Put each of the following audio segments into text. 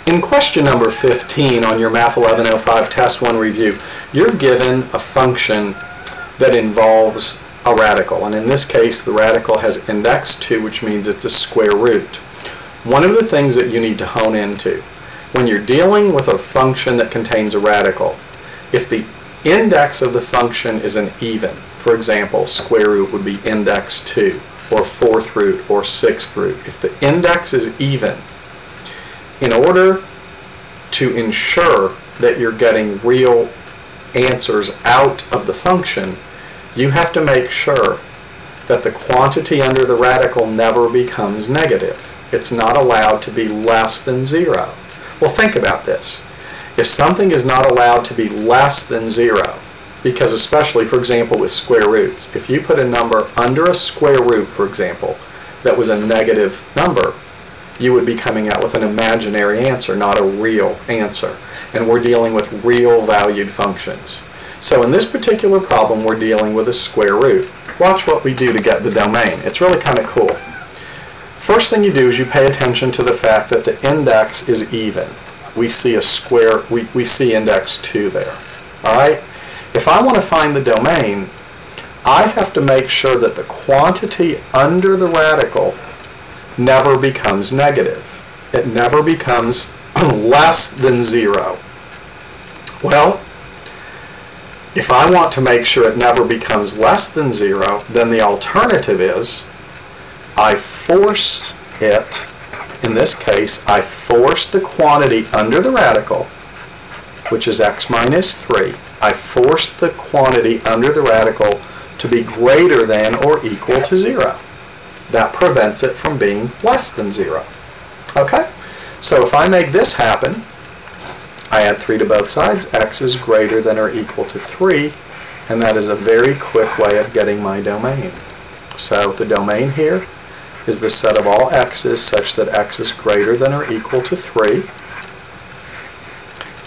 In question number 15 on your Math 1105 Test 1 review, you're given a function that involves a radical, and in this case the radical has index 2, which means it's a square root. One of the things that you need to hone into when you're dealing with a function that contains a radical, if the index of the function is an even, for example, square root would be index 2, or fourth root, or sixth root. If the index is even, in order to ensure that you're getting real answers out of the function, you have to make sure that the quantity under the radical never becomes negative. It's not allowed to be less than 0. Well, think about this. If something is not allowed to be less than 0, because especially, for example, with square roots, if you put a number under a square root, for example, that was a negative number, you would be coming out with an imaginary answer, not a real answer. And we're dealing with real valued functions. So in this particular problem, we're dealing with a square root. Watch what we do to get the domain. It's really kind of cool. First thing you do is you pay attention to the fact that the index is even. We see a square, we see index 2 there. All right? If I want to find the domain, I have to make sure that the quantity under the radical never becomes negative. It never becomes less than 0. Well, if I want to make sure it never becomes less than 0, then the alternative is I force it, in this case, I force the quantity under the radical, which is x minus 3. I force the quantity under the radical to be greater than or equal to 0. That prevents it from being less than 0. Okay? So if I make this happen, I add 3 to both sides. X is greater than or equal to 3, and that is a very quick way of getting my domain. So the domain here is the set of all x's such that x is greater than or equal to 3.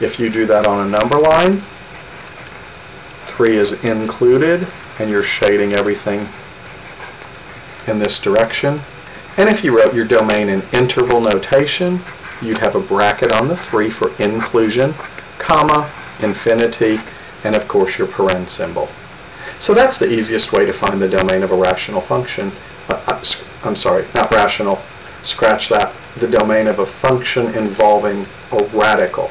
If you do that on a number line, 3 is included, and you're shading everything in this direction. And if you wrote your domain in interval notation, you'd have a bracket on the 3 for inclusion, comma, infinity, and of course your paren symbol. So that's the easiest way to find the domain of a rational function. I'm sorry, not rational, scratch that. The domain of a function involving a radical.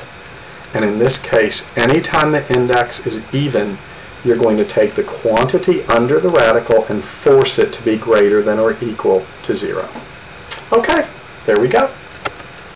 And in this case, anytime the index is even, you're going to take the quantity under the radical and force it to be greater than or equal to 0. Okay, there we go.